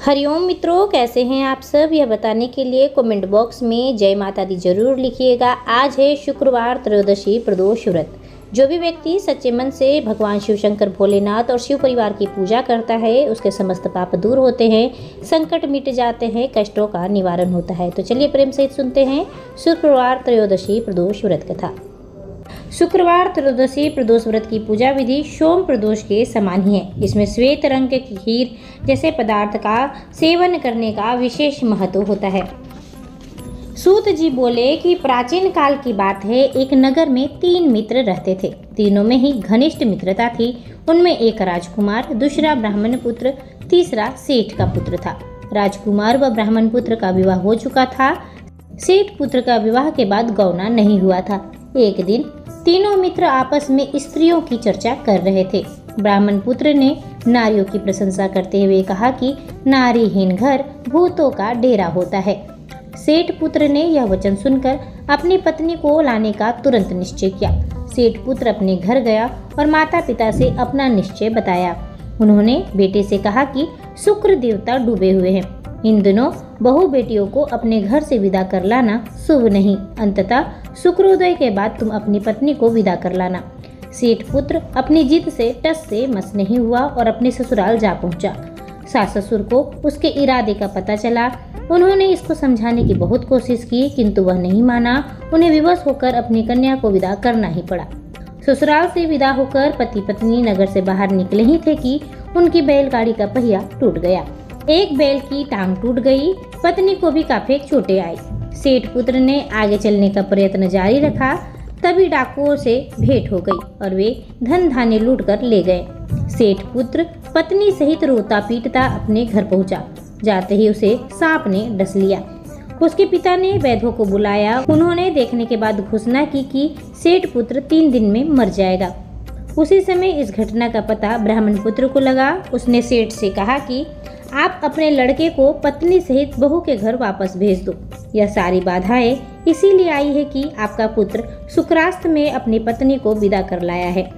हरिओम मित्रों, कैसे हैं आप सब? यह बताने के लिए कमेंट बॉक्स में जय माता दी जरूर लिखिएगा। आज है शुक्रवार, त्रयोदशी प्रदोष व्रत। जो भी व्यक्ति सच्चे मन से भगवान शिव शंकर भोलेनाथ और शिव परिवार की पूजा करता है, उसके समस्त पाप दूर होते हैं, संकट मिट जाते हैं, कष्टों का निवारण होता है। तो चलिए प्रेम सहित सुनते हैं शुक्रवार त्रयोदशी प्रदोष व्रत कथा। शुक्रवार त्रयोदशी प्रदोष व्रत की पूजा विधि सोम प्रदोष के समान ही है। इसमें श्वेत रंग के खीर जैसे पदार्थ का सेवन करने का विशेष महत्व होता है। सूत जी बोले कि प्राचीन काल की बात है, एक नगर में 3 मित्र रहते थे। तीनों में ही घनिष्ठ मित्रता थी। उनमें एक राजकुमार, दूसरा ब्राह्मण पुत्र, तीसरा सेठ का पुत्र था। राजकुमार व ब्राह्मण पुत्र का विवाह हो चुका था। सेठ पुत्र का विवाह के बाद गौना नहीं हुआ था। एक दिन तीनों मित्र आपस में स्त्रियों की चर्चा कर रहे थे। ब्राह्मण पुत्र ने नारियों की प्रशंसा करते हुए कहा कि नारीहीन घर भूतों का डेरा होता है। सेठ पुत्र ने यह वचन सुनकर अपनी पत्नी को लाने का तुरंत निश्चय किया। सेठ पुत्र अपने घर गया और माता पिता से अपना निश्चय बताया। उन्होंने बेटे से कहा कि शुक्र देवता डूबे हुए हैं, इन दिनों बहु बेटियों को अपने घर से विदा कर लाना शुभ नहीं। अंततः शुक्रोदय के बाद तुम अपनी पत्नी को विदा कर लाना। सेठ पुत्र अपनी जिद से टस से मस नहीं हुआ और अपने ससुराल जा पहुंचा। सास ससुर को उसके इरादे का पता चला। उन्होंने इसको समझाने की बहुत कोशिश की, किंतु वह नहीं माना। उन्हें विवश होकर अपनी कन्या को विदा करना ही पड़ा। ससुराल से विदा होकर पति पत्नी नगर से बाहर निकले ही थे कि उनकी बैलगाड़ी का पहिया टूट गया। एक बैल की टांग टूट गई। पत्नी को भी काफी चोटें आई। सेठ पुत्र ने आगे चलने का प्रयत्न जारी रखा। तभी डाकुओं से भेंट हो गई और वे धन धान्य लूट कर ले गए। सेठ पुत्र पत्नी सहित रोता पीटता अपने घर पहुंचा। जाते ही उसे सांप ने डस लिया। उसके पिता ने वैद्यों को बुलाया। उन्होंने देखने के बाद घोषणा की कि सेठ पुत्र 3 दिन में मर जाएगा। उसी समय इस घटना का पता ब्राह्मण पुत्र को लगा। उसने सेठ से कहा कि आप अपने लड़के को पत्नी सहित बहू के घर वापस भेज दो। यह सारी बाधाएं इसीलिए आई है कि आपका पुत्र शुक्रास्त में अपनी पत्नी को विदा कर लाया है।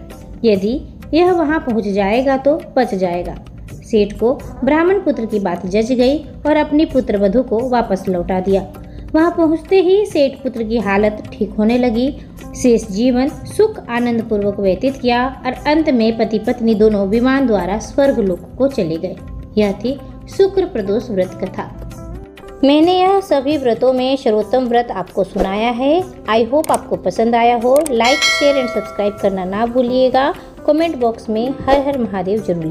यदि यह वहां पहुंच जाएगा तो बच जाएगा। सेठ को ब्राह्मण पुत्र की बात जच गई और अपनी पुत्र वधू को वापस लौटा दिया। वहां पहुंचते ही सेठ पुत्र की हालत ठीक होने लगी। शेष जीवन सुख आनंद पूर्वक व्यतीत किया और अंत में पति पत्नी दोनों विमान द्वारा स्वर्ग लोक को चले गए। यह थी शुक्र प्रदोष व्रत कथा। मैंने यह सभी व्रतों में सर्वोत्तम व्रत आपको सुनाया है। आई होप आपको पसंद आया हो। लाइक शेयर एंड सब्सक्राइब करना ना भूलिएगा। कमेंट बॉक्स में हर हर महादेव जरूर लिखिए।